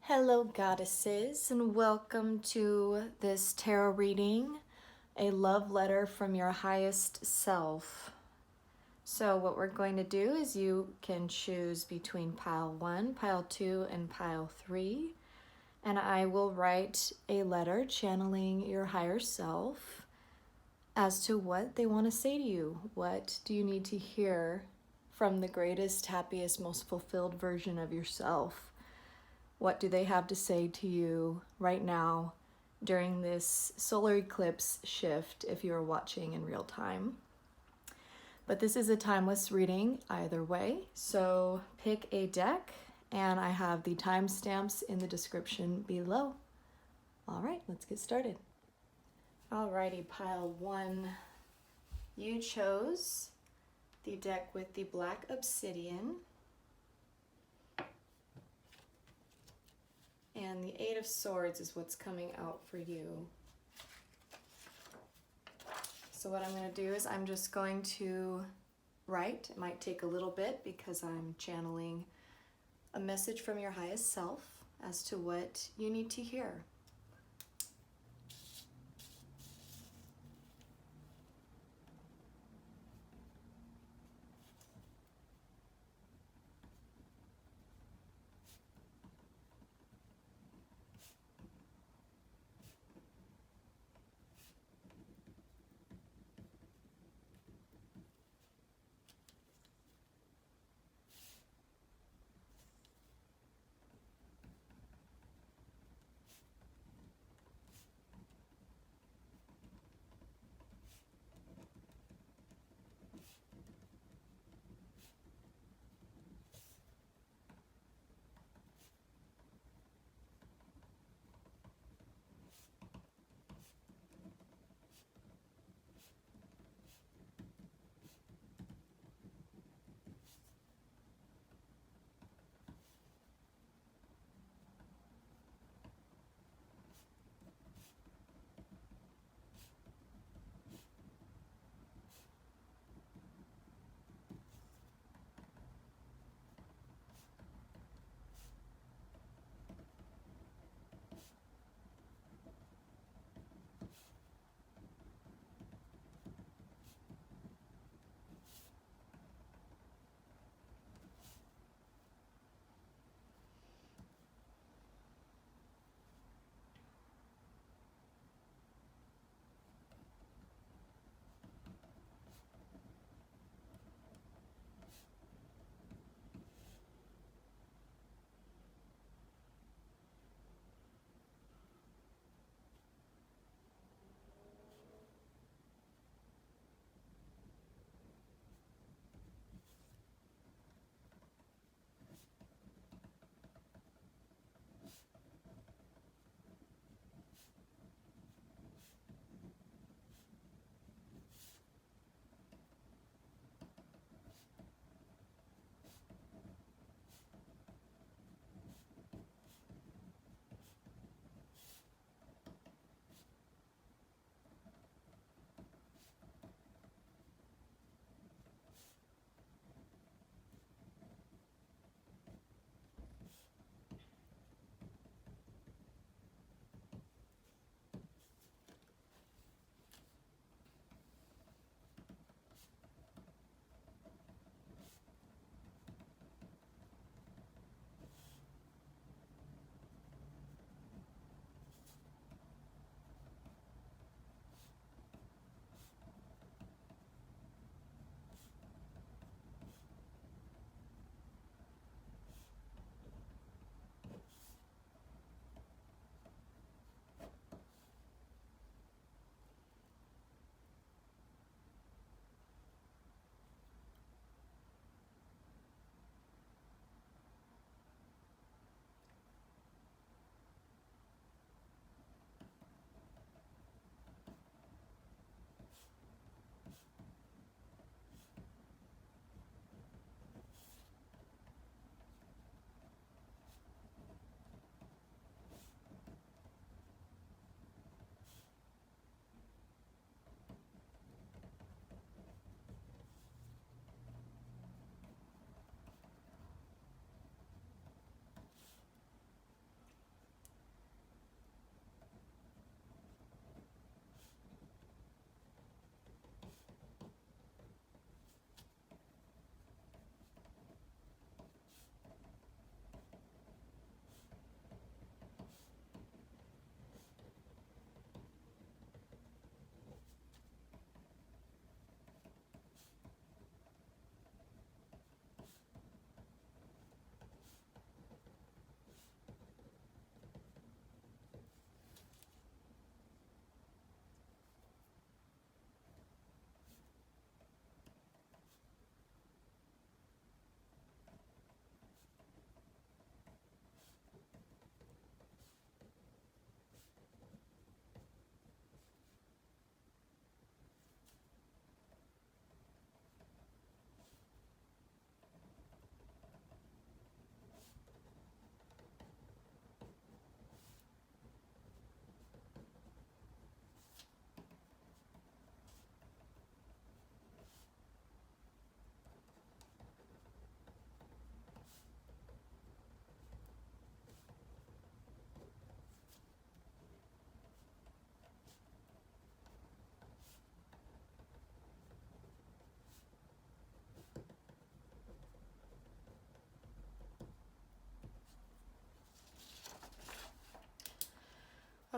Hello, goddesses, and welcome to this tarot reading, a love letter from your highest self. So what we're going to do is you can choose between pile 1, pile 2, and pile 3, and I will write a letter channeling your higher self as to what they want to say to you. What do you need to hear from the greatest, happiest, most fulfilled version of yourself? What do they have to say to you right now during this solar eclipse shift if you're watching in real time? But this is a timeless reading either way, so pick a deck, and I have the timestamps in the description below. All right, let's get started. Alrighty, pile 1. You chose the deck with the black obsidian. And the Eight of Swords is what's coming out for you. So what I'm going to do is I'm just going to write. It might take a little bit because I'm channeling a message from your highest self as to what you need to hear.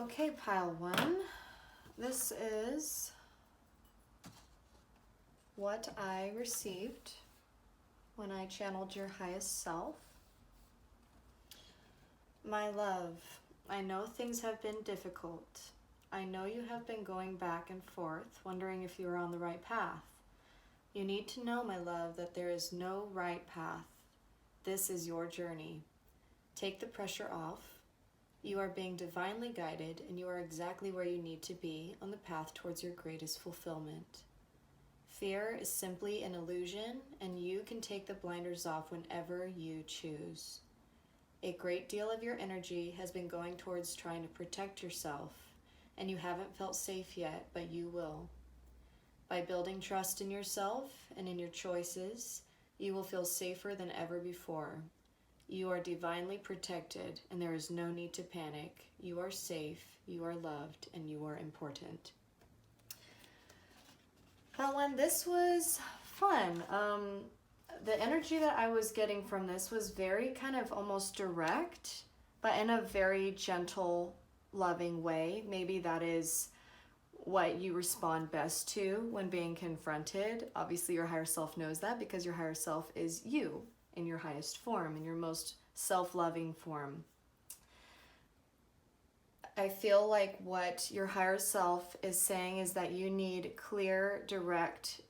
Okay, pile one. This is what I received when I channeled your highest self. My love, I know things have been difficult. I know you have been going back and forth, wondering if you are on the right path. You need to know, my love, that there is no right path. This is your journey. Take the pressure off. You are being divinely guided, and you are exactly where you need to be on the path towards your greatest fulfillment. Fear is simply an illusion, and you can take the blinders off whenever you choose. A great deal of your energy has been going towards trying to protect yourself, and you haven't felt safe yet, but you will. By building trust in yourself and in your choices, you will feel safer than ever before. You are divinely protected, and there is no need to panic. You are safe, you are loved, and you are important. Helen, this was fun. The energy that I was getting from this was very kind of almost direct, but in a very gentle, loving way. Maybe that is what you respond best to when being confronted. Obviously, your higher self knows that because your higher self is you in your highest form, in your most self-loving form. I feel like what your higher self is saying is that you need clear, direct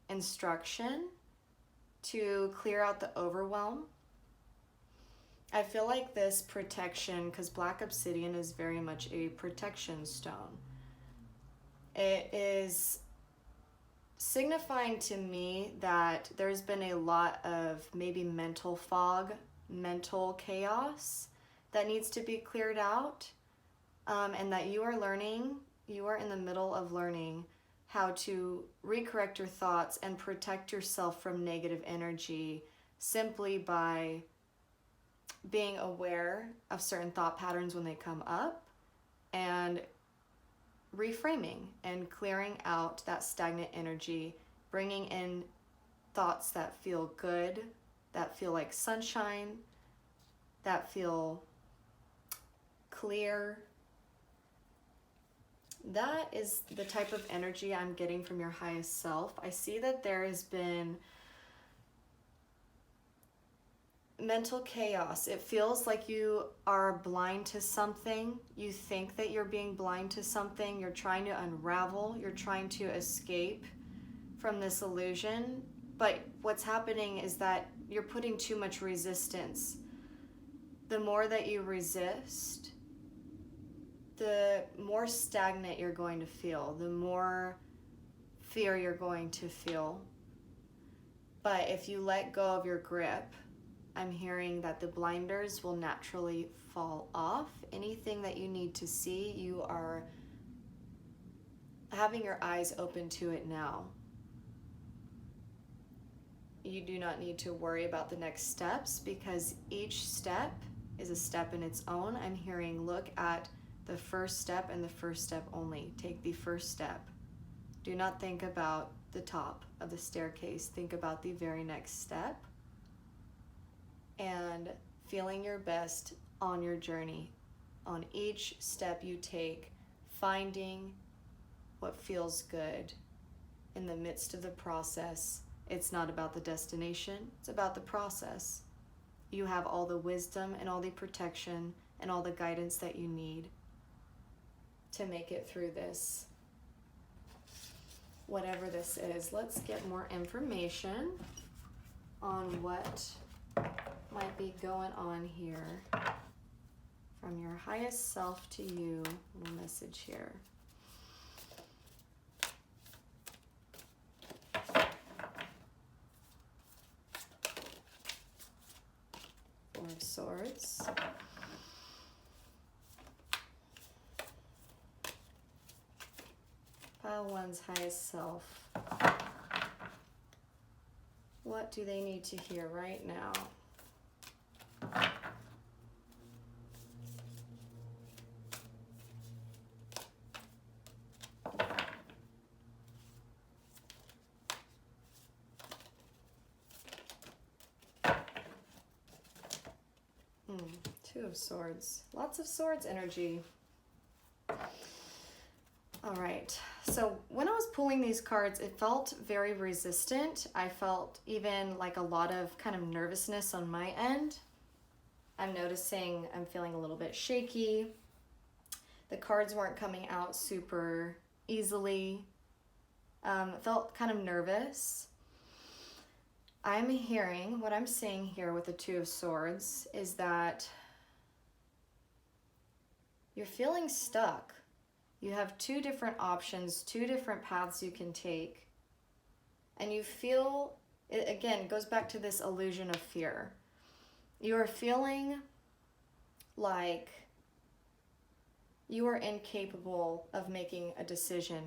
instruction to clear out the overwhelm. I feel like this protection, because black obsidian is very much a protection stone, it is signifying to me that there's been a lot of maybe mental fog, mental chaos that needs to be cleared out, and that you are learning, you are in the middle of learning how to recorrect your thoughts and protect yourself from negative energy simply by being aware of certain thought patterns when they come up and reframing and clearing out that stagnant energy, bringing in thoughts that feel good, that feel like sunshine, that feel clear. That is the type of energy I'm getting from your highest self. I see that there has been mental chaos. It feels like you are blind to something. You think that you're being blind to something. You're trying to unravel. You're trying to escape from this illusion. But what's happening is that you're putting too much resistance. The more that you resist, the more stagnant you're going to feel, the more fear you're going to feel. But if you let go of your grip, I'm hearing that the blinders will naturally fall off. Anything that you need to see, you are having your eyes open to it now. You do not need to worry about the next steps because each step is a step in its own. I'm hearing look at the first step and the first step only. Take the first step. Do not think about the top of the staircase. Think about the very next step and feeling your best on your journey. On each step you take, finding what feels good in the midst of the process. It's not about the destination, it's about the process. You have all the wisdom and all the protection and all the guidance that you need to make it through this. Whatever this is, let's get more information on what might be going on here from your highest self to you. A little message here. Four of Swords. Pile one's highest self. What do they need to hear right now? Two of Swords. Lots of swords energy. All right, so when I was pulling these cards, it felt very resistant. I felt even like a lot of kind of nervousness on my end. I'm noticing I'm feeling a little bit shaky. The cards weren't coming out super easily. Felt kind of nervous. I'm hearing, what I'm seeing here with the Two of Swords is that you're feeling stuck. You have two different options, two different paths you can take. And you feel, it again, goes back to this illusion of fear. You are feeling like you are incapable of making a decision,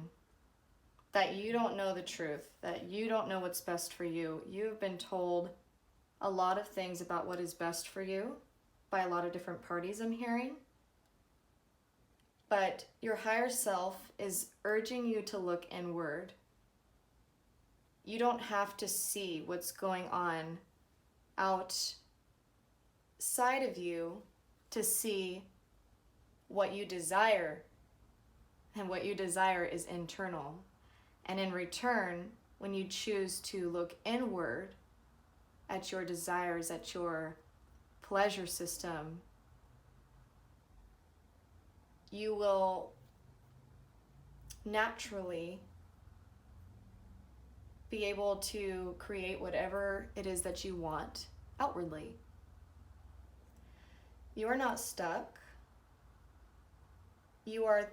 that you don't know the truth, that you don't know what's best for you. You've been told a lot of things about what is best for you by a lot of different parties, I'm hearing. But your higher self is urging you to look inward. You don't have to see what's going on outside of you to see what you desire. And what you desire is internal. And in return, when you choose to look inward at your desires, at your pleasure system, you will naturally be able to create whatever it is that you want outwardly. You are not stuck. You are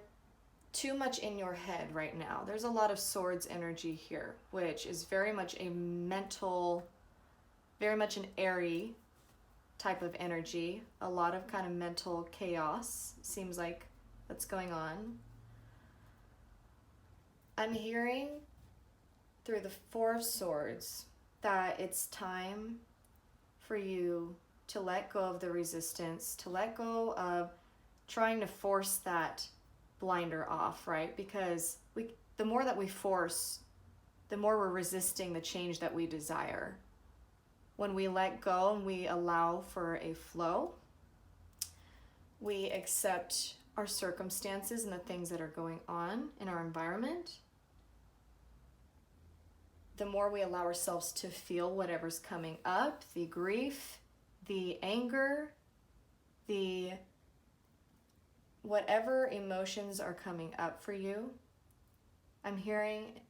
too much in your head right now. There's a lot of swords energy here, which is very much a mental, very much an airy type of energy. A lot of kind of mental chaos seems like that's going on. I'm hearing through the Four of Swords that it's time for you to let go of the resistance, to let go of trying to force that blinder off, right? Because the more that we force, the more we're resisting the change that we desire. When we let go and we allow for a flow, we accept our circumstances and the things that are going on in our environment, the more we allow ourselves to feel whatever's coming up, the grief, the anger, the whatever emotions are coming up for you, I'm hearing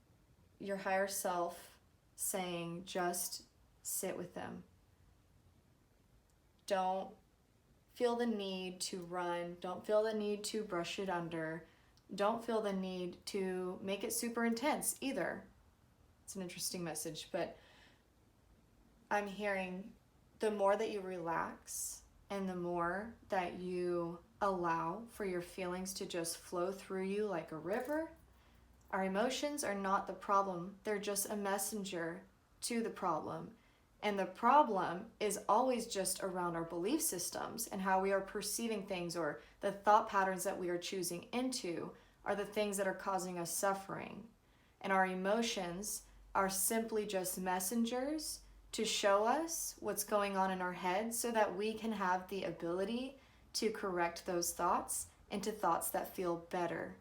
your higher self saying, just sit with them. Don't feel the need to run. Don't feel the need to brush it under. Don't feel the need to make it super intense either. It's an interesting message, but I'm hearing the more that you relax and the more that you allow for your feelings to just flow through you like a river, our emotions are not the problem. They're just a messenger to the problem. And the problem is always just around our belief systems and how we are perceiving things, or the thought patterns that we are choosing into are the things that are causing us suffering. And our emotions are simply just messengers to show us what's going on in our head so that we can have the ability to correct those thoughts into thoughts that feel better.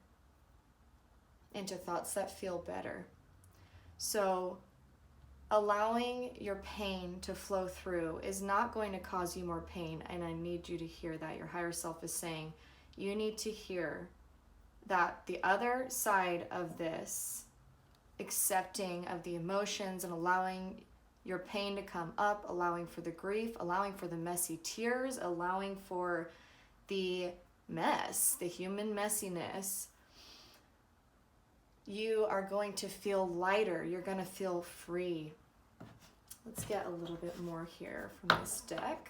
Into thoughts that feel better. So allowing your pain to flow through is not going to cause you more pain, and I need you to hear that. Your higher self is saying, you need to hear that the other side of this, accepting of the emotions and allowing your pain to come up, allowing for the grief, allowing for the messy tears, allowing for the mess, the human messiness, you are going to feel lighter. You're going to feel free. Let's get a little bit more here from this deck.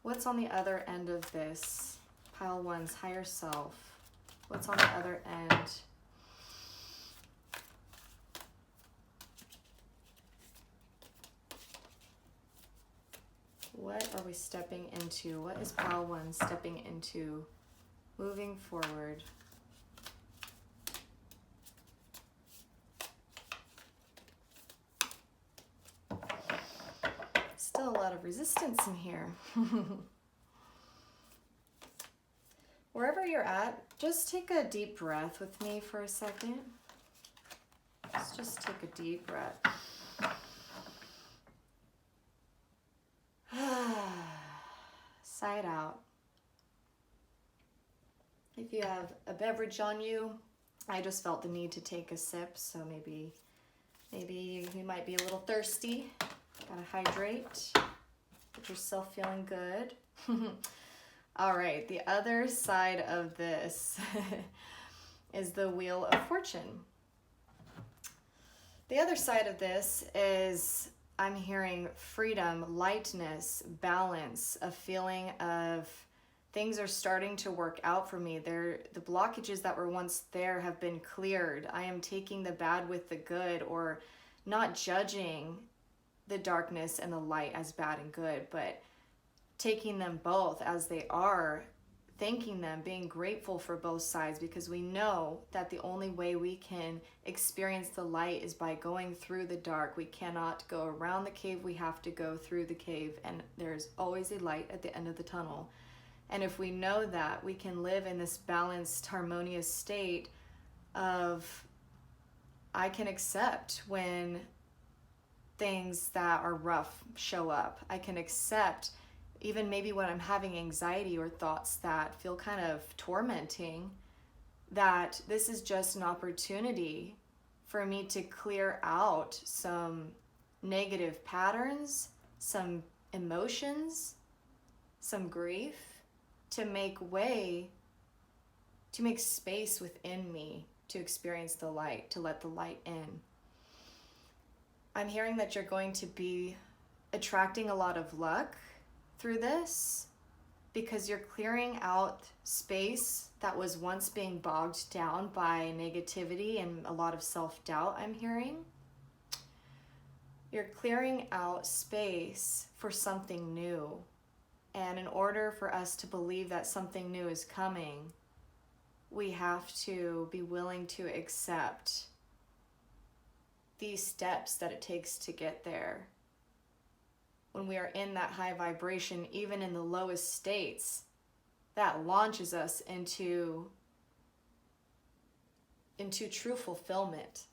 What's on the other end of this? Pile one's higher self. What's on the other end? What are we stepping into? What is pile one stepping into? Moving forward. Still a lot of resistance in here. Wherever you're at, just take a deep breath with me for a second. Let's just take a deep breath. Sigh it out. If you have a beverage on you, I just felt the need to take a sip, so maybe you might be a little thirsty. Gotta hydrate. Get yourself feeling good. All right, the other side of this is the Wheel of Fortune. The other side of this is I'm hearing freedom, lightness, balance, a feeling of things are starting to work out for me. The blockages that were once there have been cleared. I am taking the bad with the good, or not judging the darkness and the light as bad and good, but taking them both as they are, thanking them, being grateful for both sides, because we know that the only way we can experience the light is by going through the dark. We cannot go around the cave, we have to go through the cave, and there's always a light at the end of the tunnel. And if we know that, we can live in this balanced, harmonious state of, I can accept when things that are rough show up. I can accept even maybe when I'm having anxiety or thoughts that feel kind of tormenting, that this is just an opportunity for me to clear out some negative patterns, some emotions, some grief, to make way, to make space within me to experience the light, to let the light in. I'm hearing that you're going to be attracting a lot of luck through this, because you're clearing out space that was once being bogged down by negativity and a lot of self-doubt. I'm hearing you're clearing out space for something new, and in order for us to believe that something new is coming, we have to be willing to accept these steps that it takes to get there. When we are in that high vibration, even in the lowest states, that launches us into true fulfillment.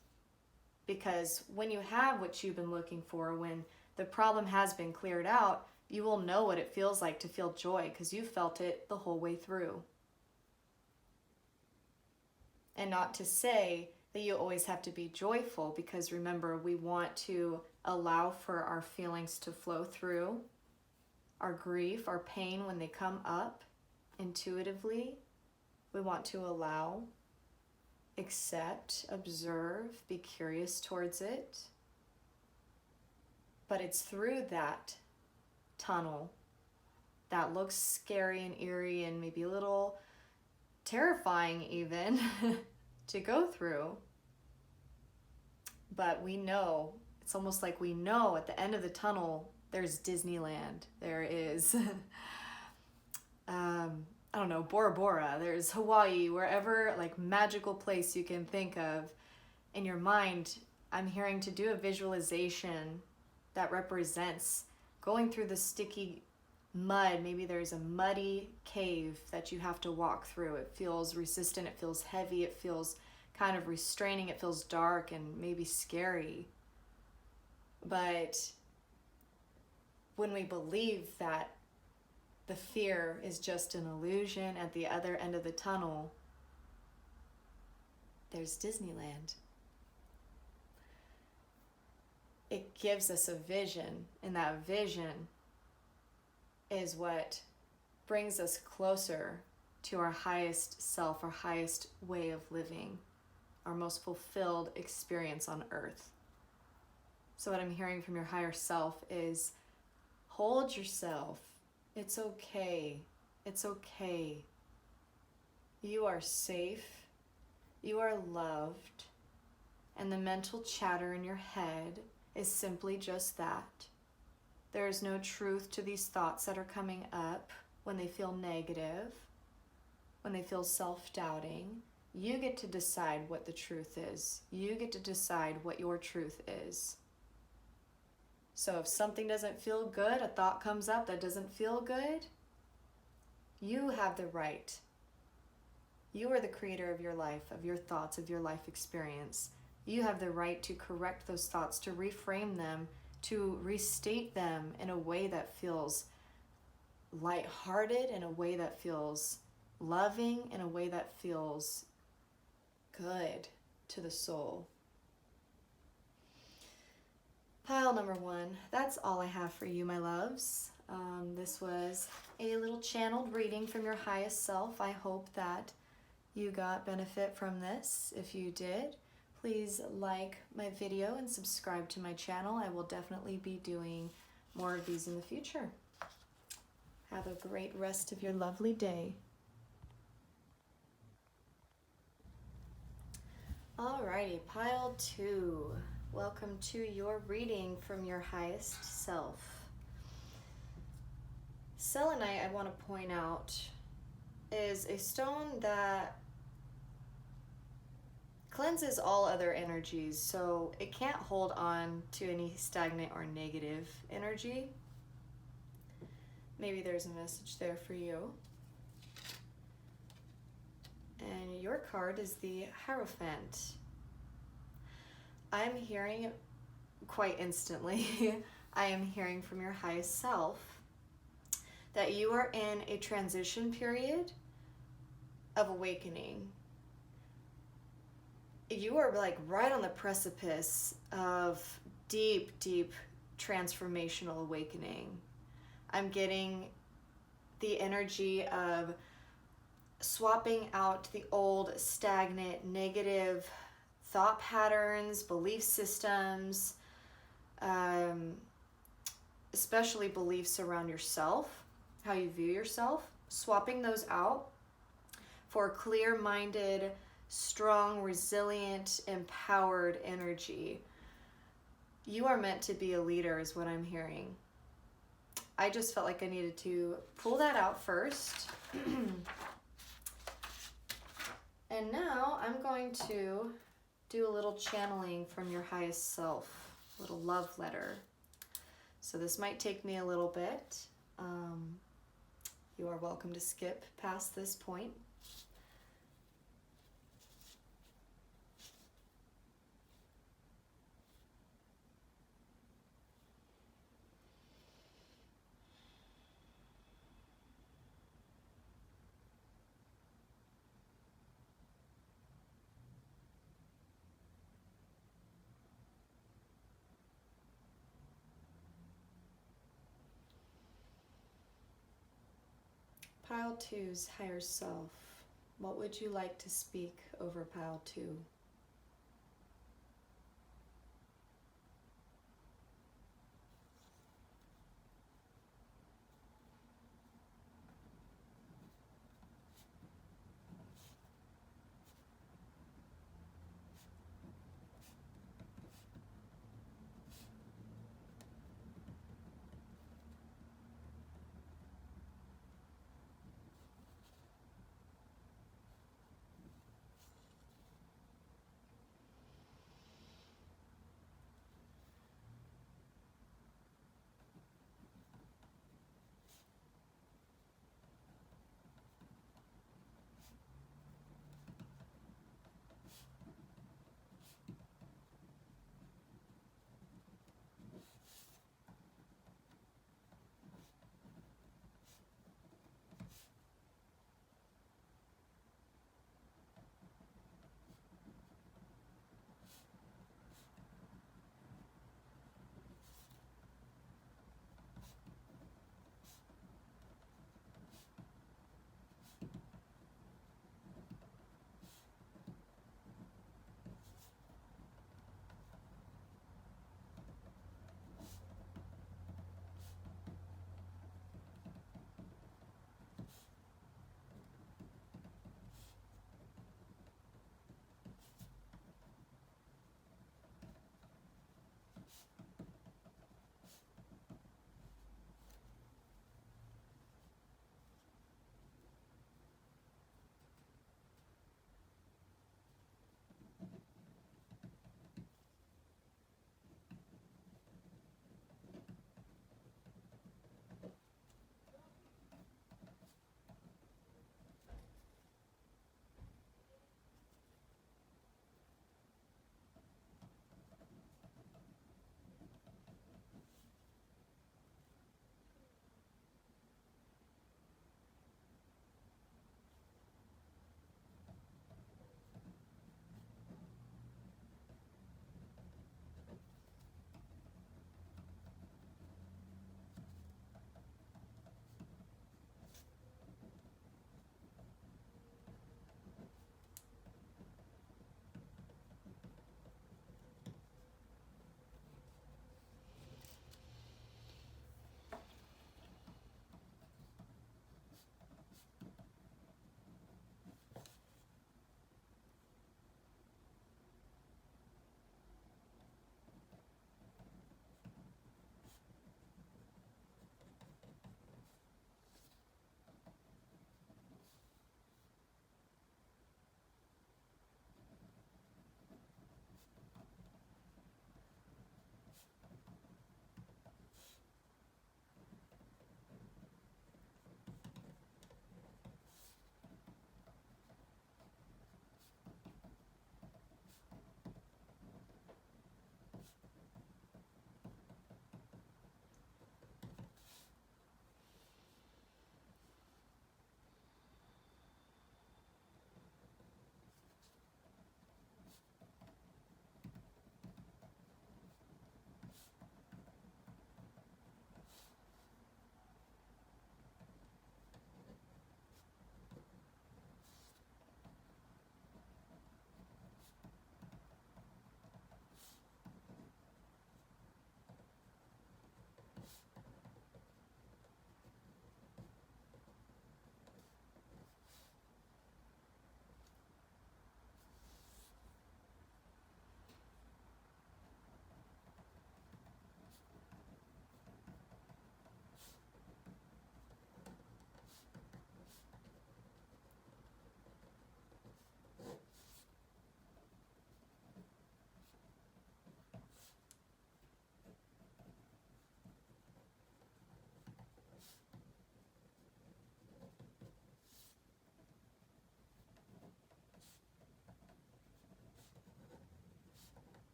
Because when you have what you've been looking for, when the problem has been cleared out, you will know what it feels like to feel joy, because you felt it the whole way through. And not to say that you always have to be joyful, because remember, we want to allow for our feelings to flow through, our grief, our pain when they come up intuitively. We want to allow, accept, observe, be curious towards it. But it's through that tunnel that looks scary and eerie and maybe a little terrifying even to go through. But we know, it's almost like we know at the end of the tunnel, there's Disneyland. There is, I don't know, Bora Bora. There's Hawaii, wherever, like magical place you can think of in your mind. I'm hearing to do a visualization that represents going through the sticky mud. Maybe there's a muddy cave that you have to walk through. It feels resistant, it feels heavy, it feels kind of restraining, it feels dark and maybe scary. But when we believe that the fear is just an illusion at the other end of the tunnel, there's Disneyland. It gives us a vision, and that vision is what brings us closer to our highest self, our highest way of living, our most fulfilled experience on earth. So what I'm hearing from your higher self is, hold yourself. It's okay. It's okay. You are safe. You are loved. And the mental chatter in your head is simply just that. There is no truth to these thoughts that are coming up when they feel negative, when they feel self-doubting. You get to decide what the truth is. You get to decide what your truth is. So if something doesn't feel good, a thought comes up that doesn't feel good, you have the right You are the creator of your life, of your thoughts, of your life experience. You have the right to correct those thoughts, to reframe them, to restate them in a way that feels lighthearted, in a way that feels loving, in a way that feels good to the soul. Pile number 1, that's all I have for you, my loves. This was a little channeled reading from your highest self. I hope that you got benefit from this. If you did, please like my video and subscribe to my channel. I will definitely be doing more of these in the future. Have a great rest of your lovely day. Alrighty, pile 2. Welcome to your reading from your highest self. Selenite, I want to point out, is a stone that cleanses all other energies, so it can't hold on to any stagnant or negative energy. Maybe there's a message there for you. And your card is the Hierophant. I'm hearing quite instantly, I am hearing from your highest self that you are in a transition period of awakening. You are like right on the precipice of deep, deep transformational awakening. I'm getting the energy of swapping out the old, stagnant, negative thought patterns, belief systems, especially beliefs around yourself, how you view yourself, swapping those out for clear-minded, strong, resilient, empowered energy. You are meant to be a leader is what I'm hearing. I just felt like I needed to pull that out first. And now I'm going to do a little channeling from your highest self, a little love letter. So this might take me a little bit. You are welcome to skip past this point. Pile 2's higher self. What would you like to speak over pile 2?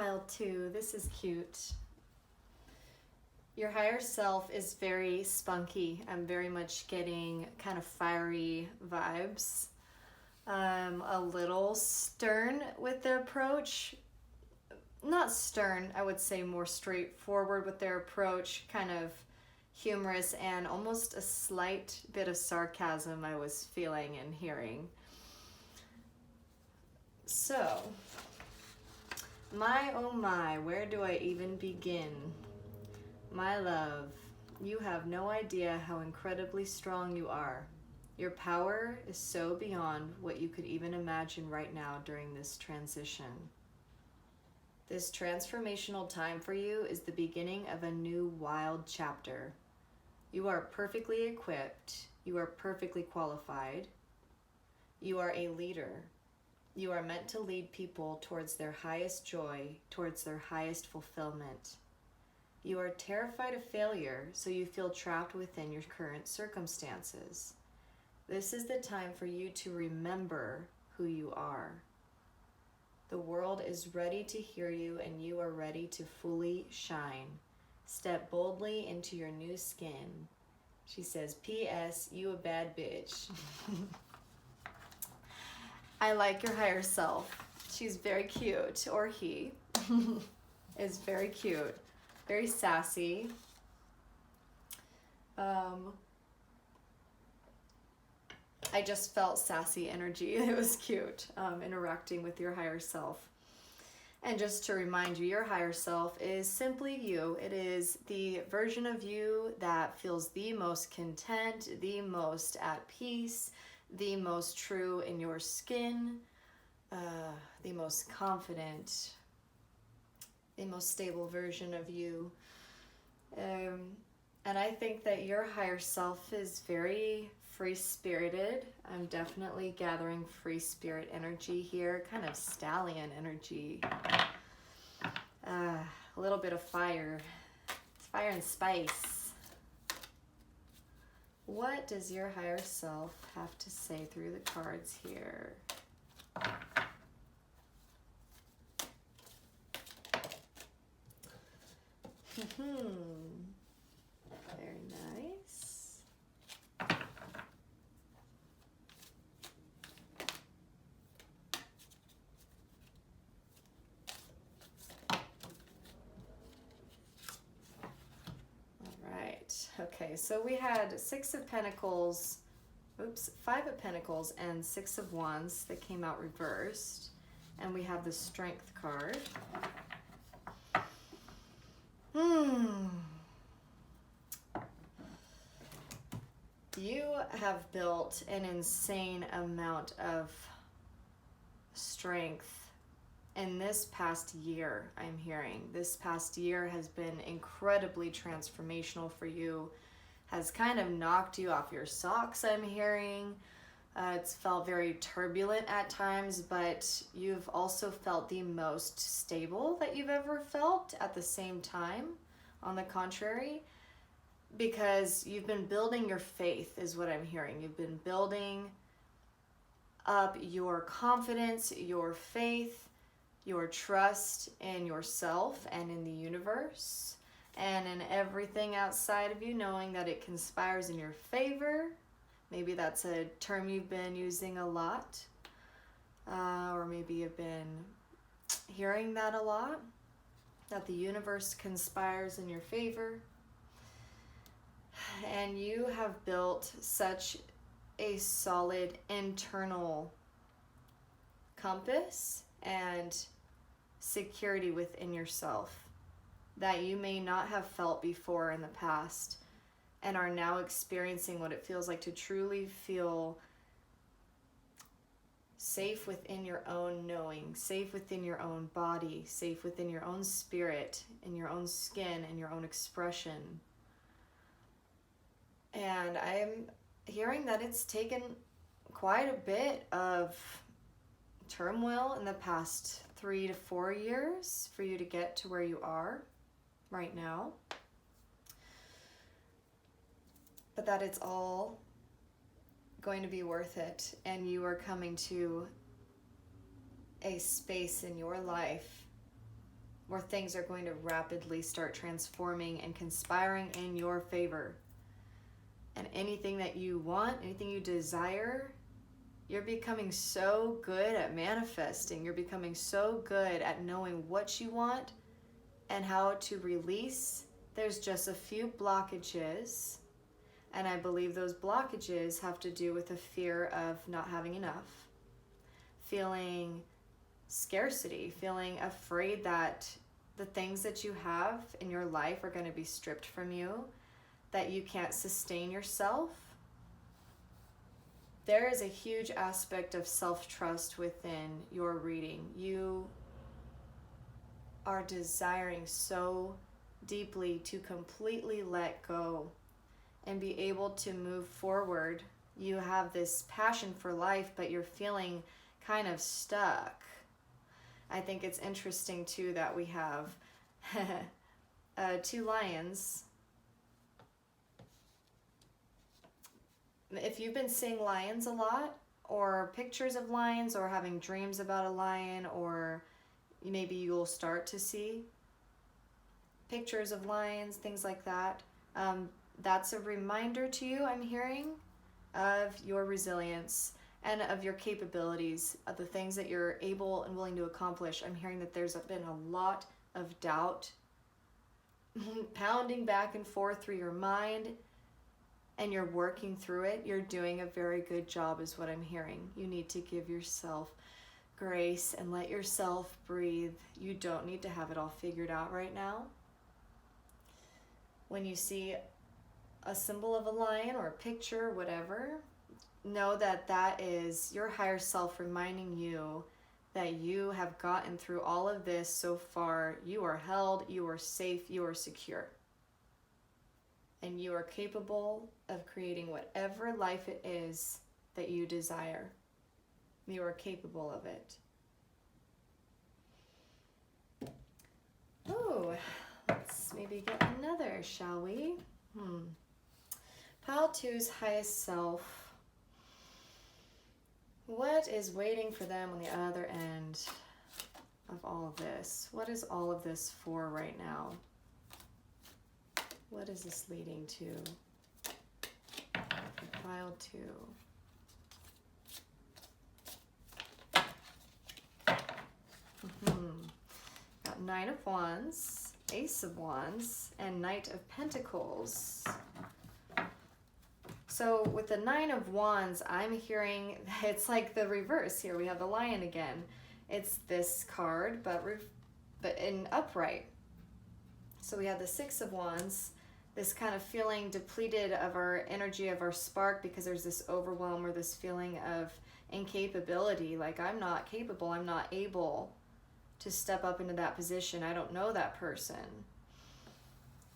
pile 2. This is cute. Your higher self is very spunky. I'm very much getting kind of fiery vibes. A little stern with their approach. Not stern, I would say more straightforward with their approach, kind of humorous and almost a slight bit of sarcasm I was feeling and hearing. So, my oh my, where do I even begin? My love, you have no idea how incredibly strong you are. Your power is so beyond what you could even imagine right now during this transition. This transformational time for you is the beginning of a new wild chapter. You are perfectly equipped. You are perfectly qualified. You are a leader. You are meant to lead people towards their highest joy, towards their highest fulfillment. You are terrified of failure, so you feel trapped within your current circumstances. This is the time for you to remember who you are. The world is ready to hear you, and you are ready to fully shine. Step boldly into your new skin. She says, P.S. You a bad bitch. I like your higher self. She's very cute, or he is very cute, very sassy. I just felt sassy energy. It was cute, interacting with your higher self. And just to remind you, your higher self is simply you. It is the version of you that feels the most content, the most at peace, the most true in your skin, the most confident, the most stable version of you. And I think that your higher self is very free-spirited. I'm definitely gathering free spirit energy here, kind of stallion energy. A little bit of fire and spice. What does your higher self have to say through the cards here? Very nice. Okay, so we had 5 of Pentacles and 6 of Wands that came out reversed. And we have the Strength card. You have built an insane amount of strength in this past year, I'm hearing. This past year has been incredibly transformational for you, has kind of knocked you off your socks, I'm hearing. It's felt very turbulent at times, but you've also felt the most stable that you've ever felt at the same time, on the contrary, because you've been building your faith, is what I'm hearing. You've been building up your confidence, your faith, your trust in yourself and in the universe and in everything outside of you, knowing that it conspires in your favor. Maybe that's a term you've been using a lot, or maybe you've been hearing that a lot, that the universe conspires in your favor. And you have built such a solid internal compass and security within yourself that you may not have felt before in the past, and are now experiencing what it feels like to truly feel safe within your own knowing, safe within your own body, safe within your own spirit, in your own skin, and your own expression. And I'm hearing that it's taken quite a bit of turmoil in the past 3 to 4 years for you to get to where you are right now. But that it's all going to be worth it, and you are coming to a space in your life where things are going to rapidly start transforming and conspiring in your favor. And anything that you want, anything you desire, you're becoming so good at manifesting. You're becoming so good at knowing what you want and how to release. There's just a few blockages, and I believe those blockages have to do with a fear of not having enough, feeling scarcity, feeling afraid that the things that you have in your life are going to be stripped from you, that you can't sustain yourself. There is a huge aspect of self-trust within your reading. You are desiring so deeply to completely let go and be able to move forward. You have this passion for life, but you're feeling kind of stuck. I think it's interesting too that we have 2 lions. If you've been seeing lions a lot, or pictures of lions, or having dreams about a lion, or maybe you'll start to see pictures of lions, things like that, that's a reminder to you, I'm hearing, of your resilience and of your capabilities, of the things that you're able and willing to accomplish. I'm hearing that there's been a lot of doubt pounding back and forth through your mind, and you're working through it. You're doing a very good job is what I'm hearing. You need to give yourself grace and let yourself breathe. You don't need to have it all figured out right now. When you see a symbol of a lion or a picture, whatever, know that that is your higher self reminding you that you have gotten through all of this so far. You are held, you are safe, you are secure. And you are capable of creating whatever life it is that you desire. You are capable of it. Oh, let's maybe get another, shall we? Pile 2's highest self. What is waiting for them on the other end of all of this? What is all of this for right now? What is this leading to? Pile 2. Got 9 of Wands, Ace of Wands, and Knight of Pentacles. So with the 9 of Wands, I'm hearing it's like the reverse here. We have the lion again. It's this card, but in upright. So we have the 6 of Wands, this kind of feeling depleted of our energy, of our spark, because there's this overwhelm or this feeling of incapability. Like, I'm not capable, I'm not able to step up into that position. I don't know that person.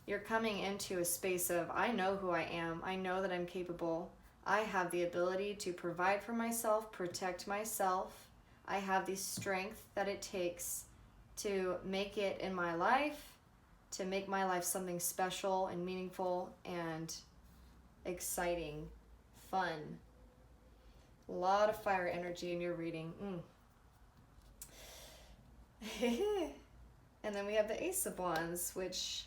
You're coming into a space of, I know who I am. I know that I'm capable. I have the ability to provide for myself, protect myself. I have the strength that it takes to make it in my life, to make my life something special and meaningful and exciting, fun. A lot of fire energy in your reading. And then we have the Ace of Wands, which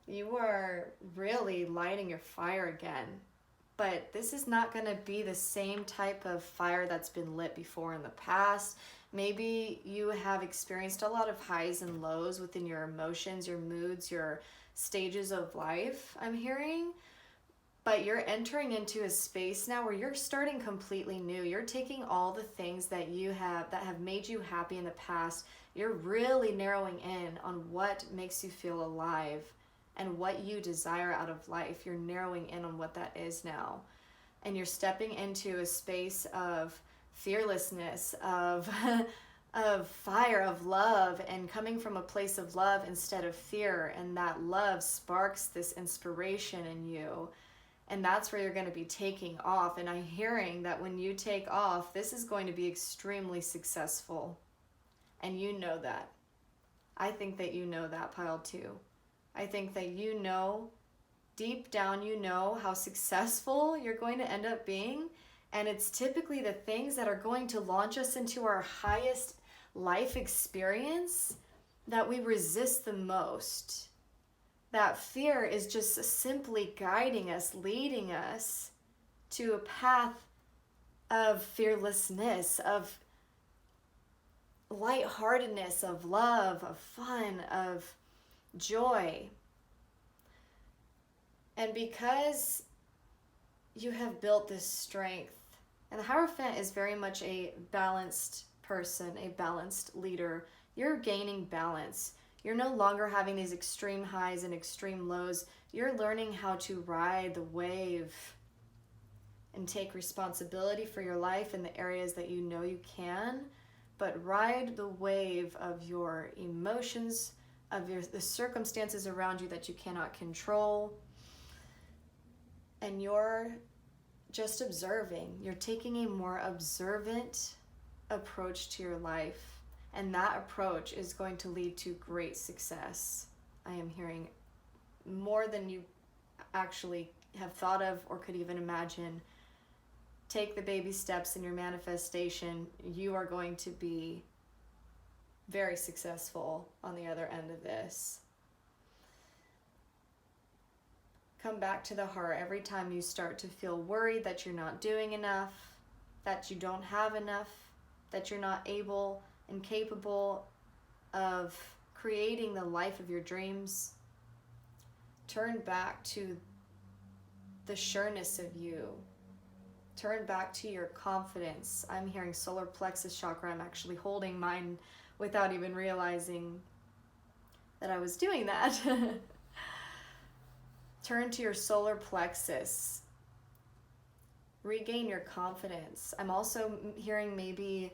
you are really lighting your fire again. But this is not going to be the same type of fire that's been lit before in the past. Maybe you have experienced a lot of highs and lows within your emotions, your moods, your stages of life, I'm hearing. But you're entering into a space now where you're starting completely new. You're taking all the things that you have that have made you happy in the past. You're really narrowing in on what makes you feel alive and what you desire out of life. You're narrowing in on what that is now. And you're stepping into a space of fearlessness, of fire, of love, and coming from a place of love instead of fear. And that love sparks this inspiration in you. And that's where you're going to be taking off. And I'm hearing that when you take off, this is going to be extremely successful. And you know that. I think that you know that, Pile 2. I think that you know, deep down you know how successful you're going to end up being. And it's typically the things that are going to launch us into our highest life experience that we resist the most. That fear is just simply guiding us, leading us to a path of fearlessness, of lightheartedness, of love, of fun, of joy. And because you have built this strength, and the Hierophant is very much a balanced person, a balanced leader. You're gaining balance. You're no longer having these extreme highs and extreme lows. You're learning how to ride the wave and take responsibility for your life in the areas that you know you can, but ride the wave of your emotions, of the circumstances around you that you cannot control. And you're just observing. You're taking a more observant approach to your life. And that approach is going to lead to great success. I am hearing more than you actually have thought of or could even imagine. Take the baby steps in your manifestation. You are going to be very successful on the other end of this. Come back to the heart every time you start to feel worried that you're not doing enough, that you don't have enough, that you're not able and capable of creating the life of your dreams. Turn back to the sureness of you. Turn back to your confidence. I'm hearing solar plexus chakra. I'm actually holding mine without even realizing that I was doing that. Turn to your solar plexus. Regain your confidence. I'm also hearing maybe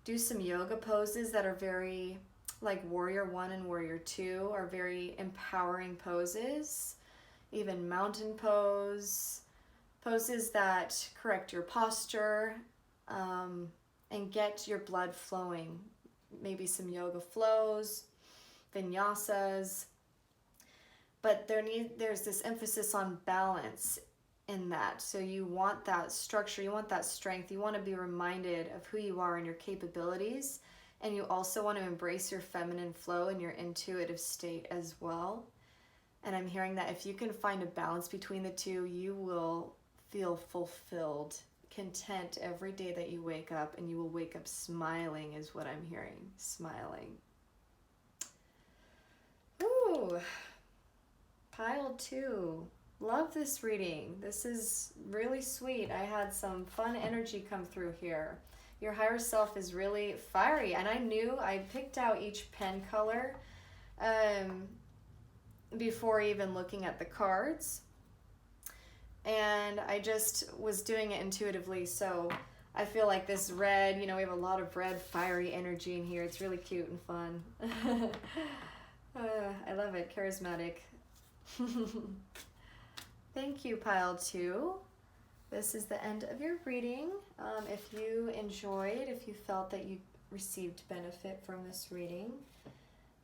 do some yoga poses that are very, like Warrior 1 and Warrior 2 are very empowering poses. Even mountain pose. Poses that correct your posture and get your blood flowing. Maybe some yoga flows, vinyasas. But there's this emphasis on balance in that. So you want that structure, you want that strength, you want to be reminded of who you are and your capabilities. And you also want to embrace your feminine flow and your intuitive state as well. And I'm hearing that if you can find a balance between the two, you will feel fulfilled, content every day that you wake up, and you will wake up smiling is what I'm hearing. Smiling. Ooh. Pile 2. Love this reading. This is really sweet. I had some fun energy come through here. Your higher self is really fiery, and I picked out each pen color before even looking at the cards, and I just was doing it intuitively. So I feel like this red, we have a lot of red fiery energy in here. It's really cute and fun. I love it. Charismatic. Thank you, Pile 2. This is the end of your reading. If you enjoyed, if you felt that you received benefit from this reading,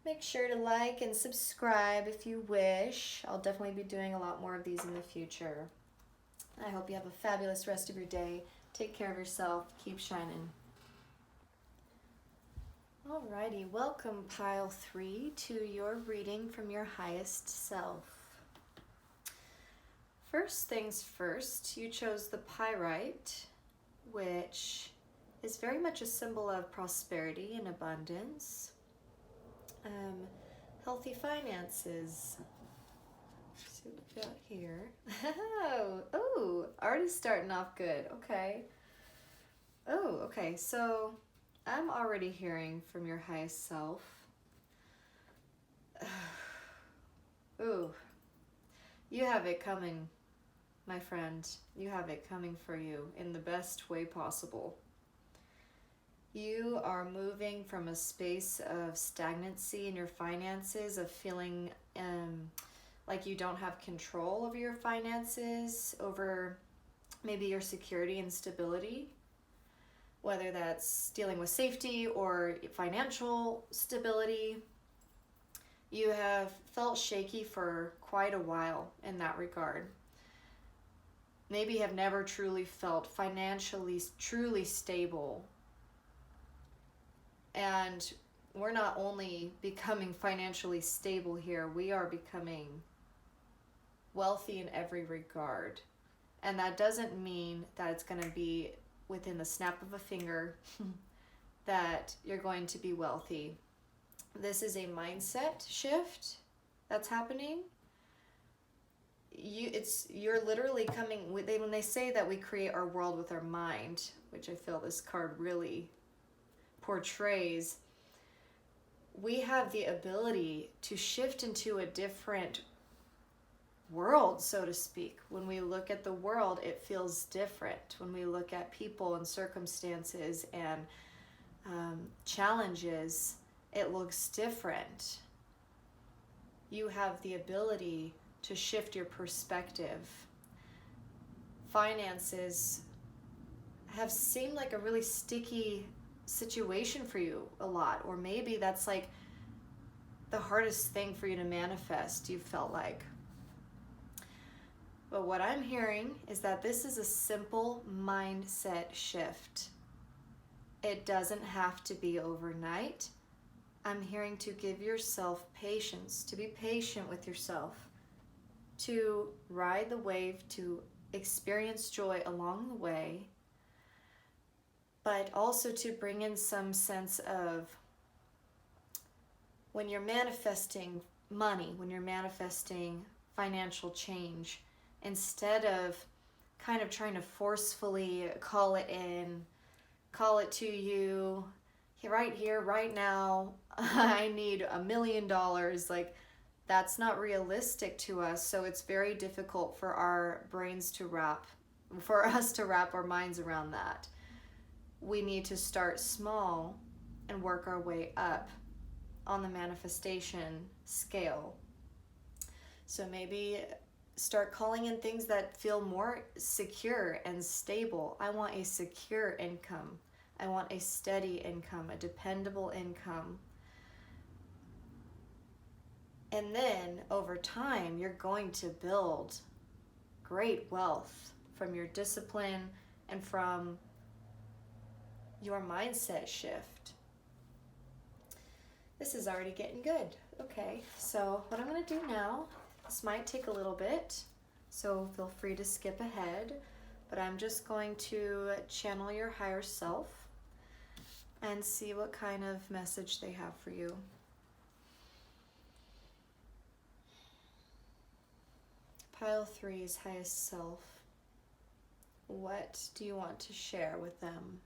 make sure to like and subscribe if you wish. I'll definitely be doing a lot more of these in the future. I hope you have a fabulous rest of your day. Take care of yourself. Keep shining. Alrighty, welcome Pile 3 to your reading from your highest self. First things first, you chose the pyrite, which is very much a symbol of prosperity and abundance. Healthy finances. Let's see what we got here. Oh, already starting off good. Okay. Oh, okay. So I'm already hearing from your highest self. Ooh, you have it coming, my friend. You have it coming for you in the best way possible. You are moving from a space of stagnancy in your finances, of feeling like you don't have control over your finances, over maybe your security and stability, whether that's dealing with safety or financial stability. You have felt shaky for quite a while in that regard. Maybe have never truly felt financially truly stable. And we're not only becoming financially stable here, we are becoming wealthy in every regard. And that doesn't mean that it's going to be within the snap of a finger that you're going to be wealthy. This is a mindset shift that's happening. You're literally coming with, when they say that we create our world with our mind, which I feel this card really portrays, we have the ability to shift into a different world, so to speak. When we look at the world, it feels different. When we look at people and circumstances and challenges, it looks different. You have the ability to shift your perspective. Finances have seemed like a really sticky situation for you a lot, or maybe that's like the hardest thing for you to manifest, you felt like. But what I'm hearing is that this is a simple mindset shift. It doesn't have to be overnight. I'm hearing to give yourself patience, to be patient with yourself, to ride the wave, to experience joy along the way, but also to bring in some sense of, when you're manifesting money, when you're manifesting financial change, instead of kind of trying to forcefully call it in, call it to you, right here, right now, I need $1 million, like, that's not realistic to us. So it's very difficult for our brains to for us to wrap our minds around that. We need to start small and work our way up on the manifestation scale. So maybe start calling in things that feel more secure and stable. I want a secure income. I want a steady income, a dependable income. And then over time, you're going to build great wealth from your discipline and from your mindset shift. This is already getting good. Okay, so what I'm going to do now, this might take a little bit, so feel free to skip ahead, but I'm just going to channel your higher self and see what kind of message they have for you. Pile 3's highest self. What do you want to share with them?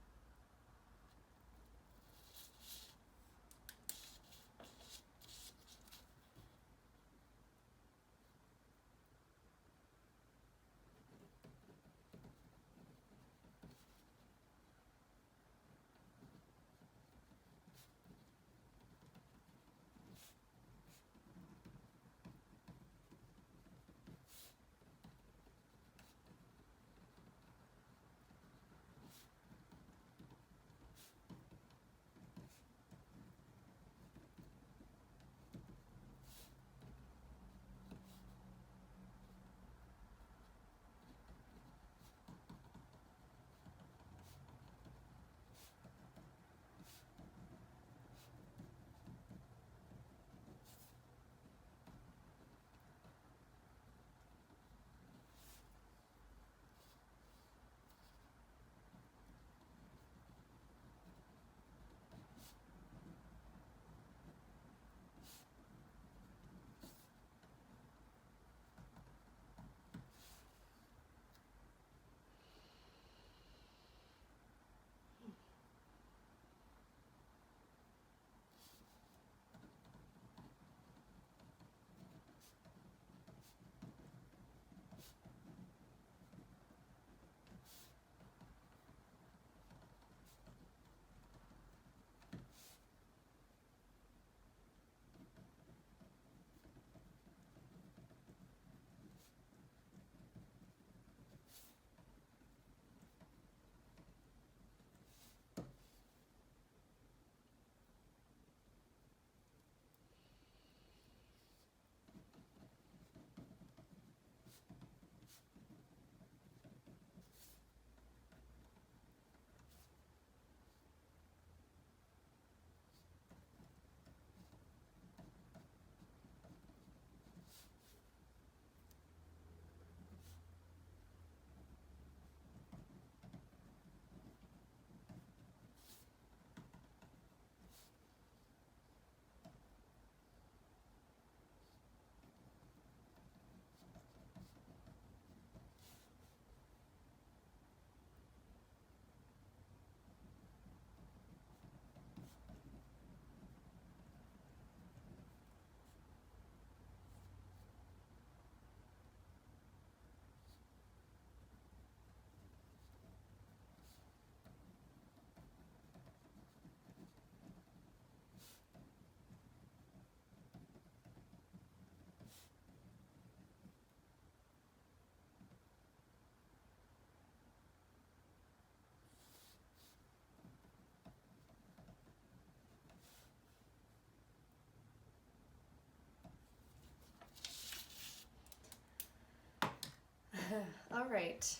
All right.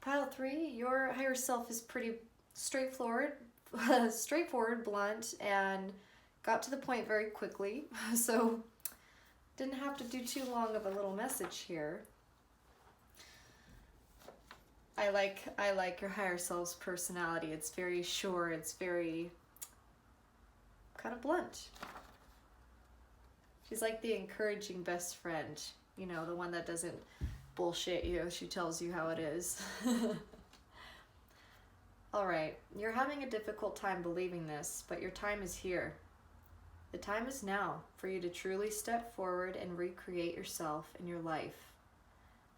Pile 3, your higher self is pretty straightforward, blunt, and got to the point very quickly. So didn't have to do too long of a little message here. I like your higher self's personality. It's very sure, it's very kind of blunt. She's like the encouraging best friend, you know, the one that doesn't bullshit you. She tells you how it is. All right, you're having a difficult time believing this, but your time is here. The time is now for you to truly step forward and recreate yourself and your life.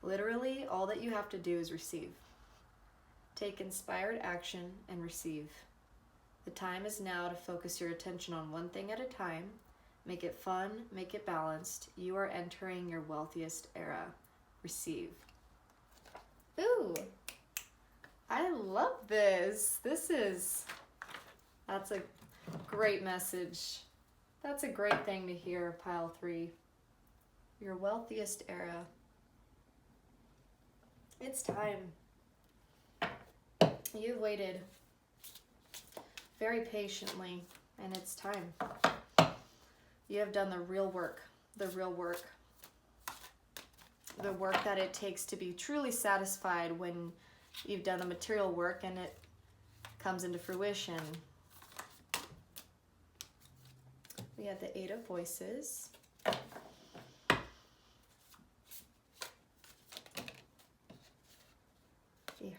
Literally, all that you have to do is receive. Take inspired action and receive. The time is now to focus your attention on one thing at a time. Make it fun, make it balanced. You are entering your wealthiest era. Receive. Ooh, I love this. That's a great message. That's a great thing to hear, Pile 3. Your wealthiest era. It's time. You've waited very patiently, and it's time. You have done the real work, the work that it takes to be truly satisfied when you've done the material work and it comes into fruition. We have the 8 of Voices. The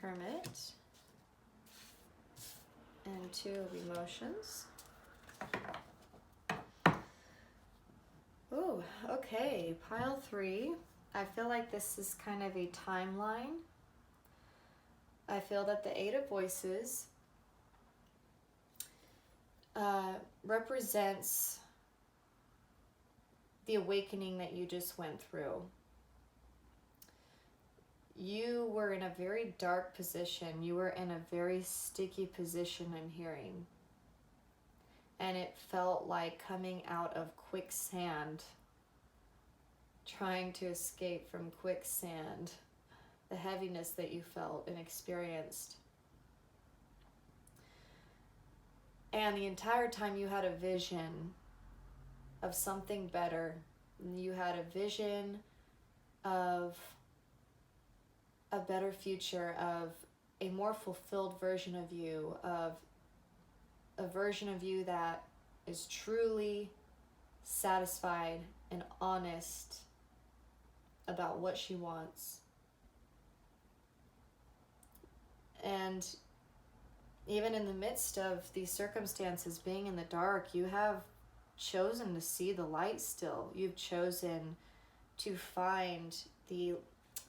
Hermit. And 2 of Emotions. Ooh, okay, Pile 3. I feel like this is kind of a timeline. I feel that the 8 of Voices represents the awakening that you just went through. You were in a very dark position. You were in a very sticky position, I'm hearing. And it felt like coming out of quicksand, trying to escape from quicksand, the heaviness that you felt and experienced. And the entire time you had a vision of something better. You had a vision of a better future, of a more fulfilled version of you, of a version of you that is truly satisfied and honest about what she wants. And even in the midst of these circumstances, being in the dark, you have chosen to see the light still. You've chosen to find the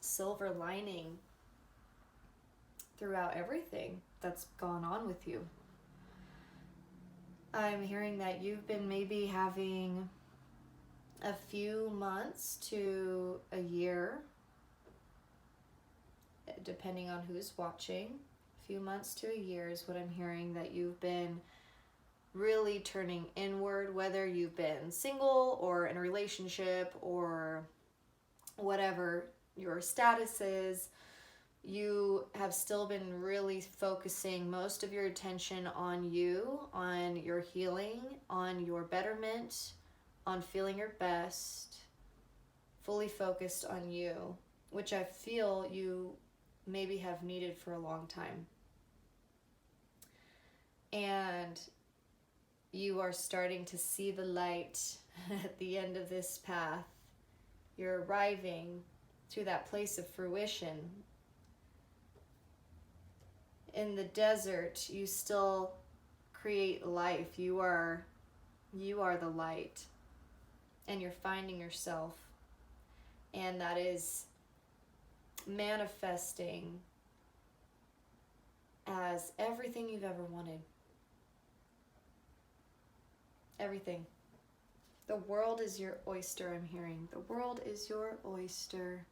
silver lining throughout everything that's gone on with you. I'm hearing that you've been maybe having a few months to a year, depending on who's watching. A few months to a year is what I'm hearing, that you've been really turning inward, whether you've been single or in a relationship or whatever your status is. You have still been really focusing most of your attention on you, on your healing, on your betterment, on feeling your best, fully focused on you, which I feel you maybe have needed for a long time. And you are starting to see the light at the end of this path. You're arriving to that place of fruition. In the desert, you still create life. You are the light. And you're finding yourself. And that is manifesting as everything you've ever wanted. Everything. The world is your oyster, I'm hearing. The world is your oyster.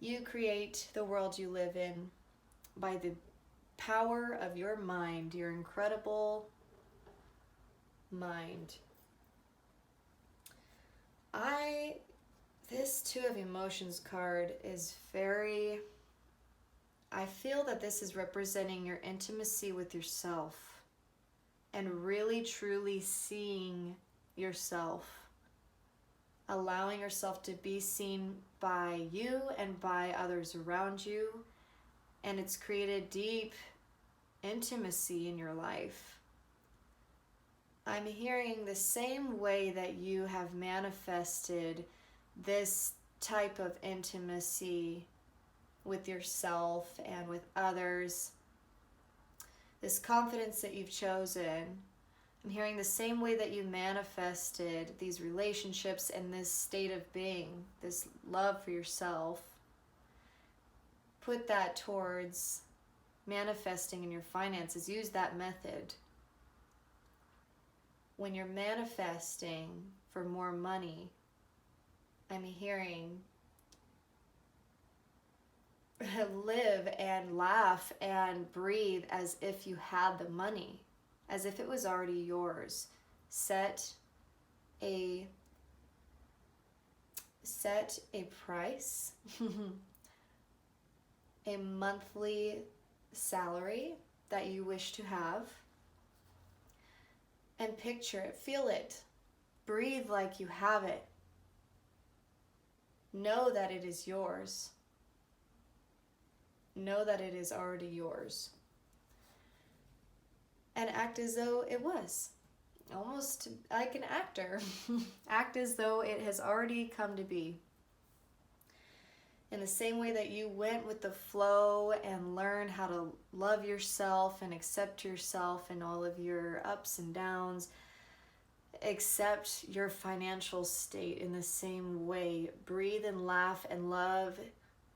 You create the world you live in by the power of your mind, your incredible mind. I This Two of Emotions card is very, I feel that this is representing your intimacy with yourself and really truly seeing yourself, allowing yourself to be seen by you and by others around you. And it's created deep intimacy in your life. I'm hearing the same way that you have manifested this type of intimacy with yourself and with others, this confidence that you've chosen. I'm hearing the same way that you manifested these relationships and this state of being, this love for yourself. Put that towards manifesting in your finances. Use that method. When you're manifesting for more money, I'm hearing live and laugh and breathe as if you had the money, as if it was already yours. Set a price, a monthly salary that you wish to have, and picture it, feel it, breathe like you have it. Know that it is yours. Know that it is already yours. And act as though it was. Almost like an actor. Act as though it has already come to be. In the same way that you went with the flow and learned how to love yourself and accept yourself and all of your ups and downs, accept your financial state in the same way. Breathe and laugh and love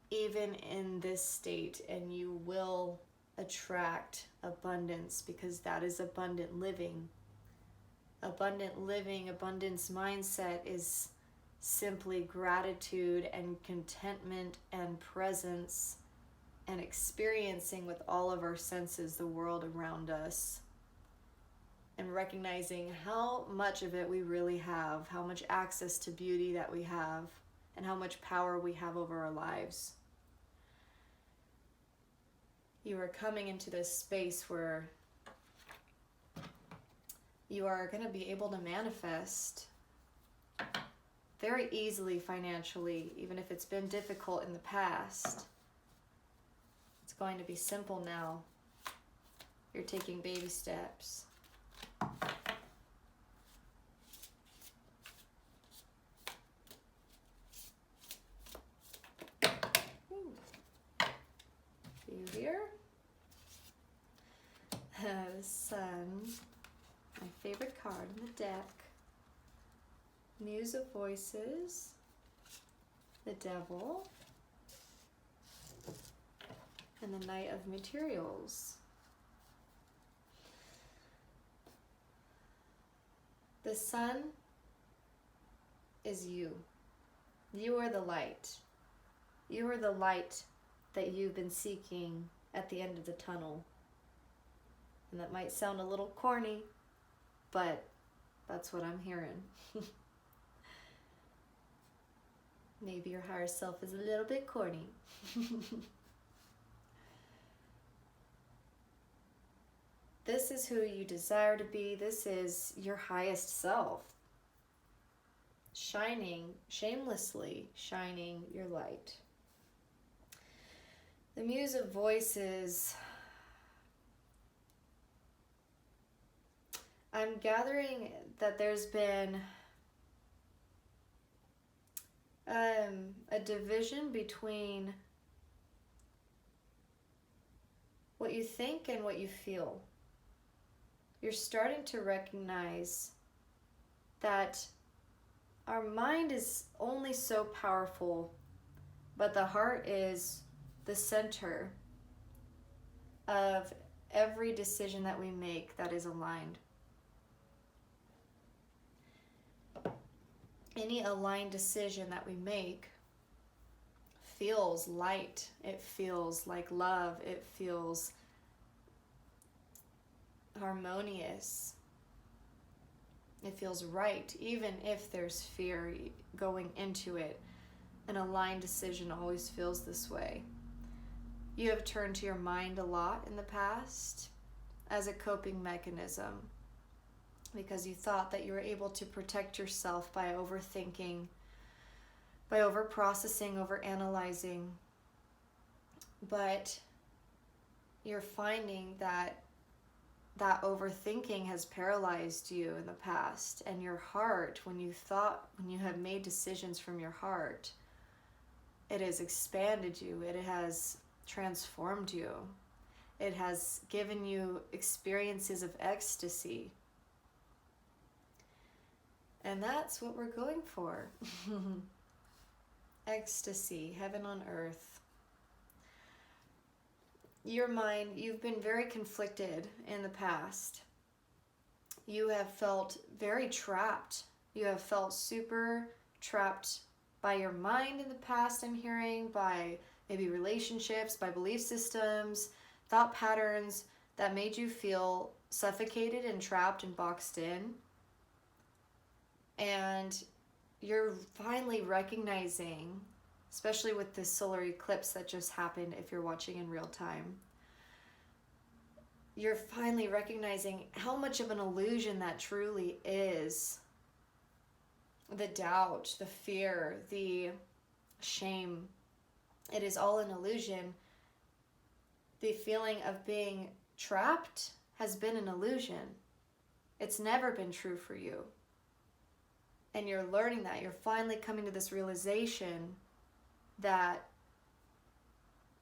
even in this state, and you will attract abundance, because that is abundant living. Abundant living, abundance mindset is simply gratitude and contentment and presence and experiencing with all of our senses the world around us and recognizing how much of it we really have, how much access to beauty that we have, and how much power we have over our lives. You are coming into this space where you are going to be able to manifest very easily financially, even if it's been difficult in the past. It's going to be simple now. You're taking baby steps. You here? The Sun, my favorite card in the deck. Muse of Voices, the Devil, and the Knight of Materials. The Sun is you. You are the light. You are the light that you've been seeking at the end of the tunnel. And that might sound a little corny, but that's what I'm hearing. Maybe your higher self is a little bit corny. This is who you desire to be. This is your highest self. Shining, shamelessly shining your light. The Muse of Voices. I'm gathering that there's been a division between what you think and what you feel. You're starting to recognize that our mind is only so powerful, but the heart is the center of every decision that we make that is aligned. Any aligned decision that we make feels light. It feels like love. It feels harmonious. It feels right, even if there's fear going into it. an aligned decision always feels this way. You have turned to your mind a lot in the past as a coping mechanism because you thought that you were able to protect yourself by overthinking, by overprocessing, overanalyzing. But you're finding that overthinking has paralyzed you in the past, and your heart, when you have made decisions from your heart, it has expanded you, it has transformed you, it has given you experiences of ecstasy. And that's what we're going for. Ecstasy, heaven on earth. Your mind, you've been very conflicted in the past. You have felt very trapped. You have felt super trapped by your mind in the past, I'm hearing, by maybe relationships, by belief systems, thought patterns that made you feel suffocated and trapped and boxed in. And you're finally recognizing, especially with this solar eclipse that just happened if you're watching in real time, you're finally recognizing how much of an illusion that truly is. The doubt, the fear, the shame, it is all an illusion. The feeling of being trapped has been an illusion. It's never been true for you. And you're learning that. You're finally coming to this realization that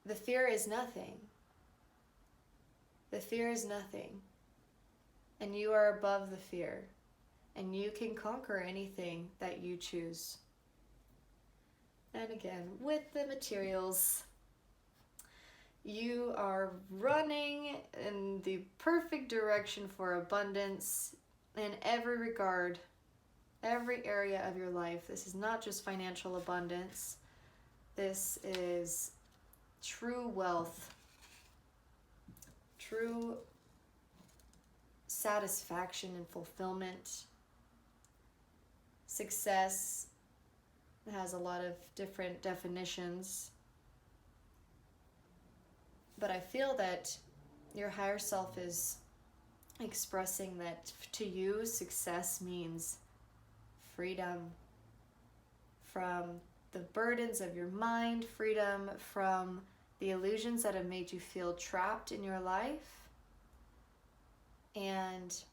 the fear is nothing. The fear is nothing. And you are above the fear. And you can conquer anything that you choose. And again, with the materials, you are running in the perfect direction for abundance in every regard, every area of your life. This is not just financial abundance. This is true wealth, true satisfaction and fulfillment. Success has a lot of different definitions, but I feel that your higher self is expressing that to you, success means freedom from the burdens of your mind, freedom from the illusions that have made you feel trapped in your life, and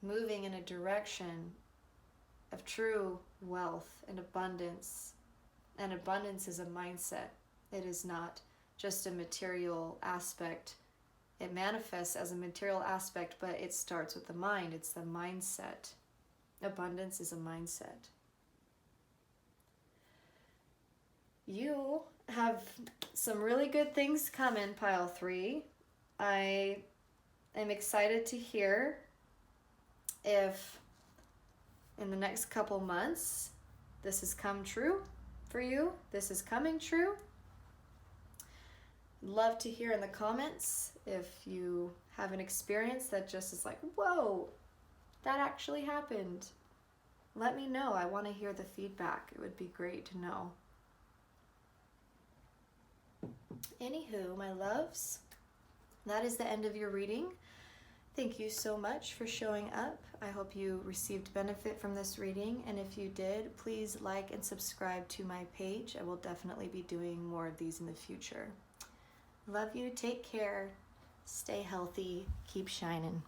moving in a direction of true wealth and abundance. And abundance is a mindset. It is not just a material aspect. It manifests as a material aspect, but it starts with the mind. It's the mindset. Abundance is a mindset. You have some really good things coming, Pile 3. I am excited to hear if in the next couple months this has come true for you. This is coming true. Love to hear in the comments if you have an experience that just is like, whoa, that actually happened. Let me know. I want to hear the feedback. It would be great to know. Anywho, my loves, that is the end of your reading. Thank you so much for showing up. I hope you received benefit from this reading, and if you did, please like and subscribe to my page. I will definitely be doing more of these in the future. Love you, take care, stay healthy, keep shining.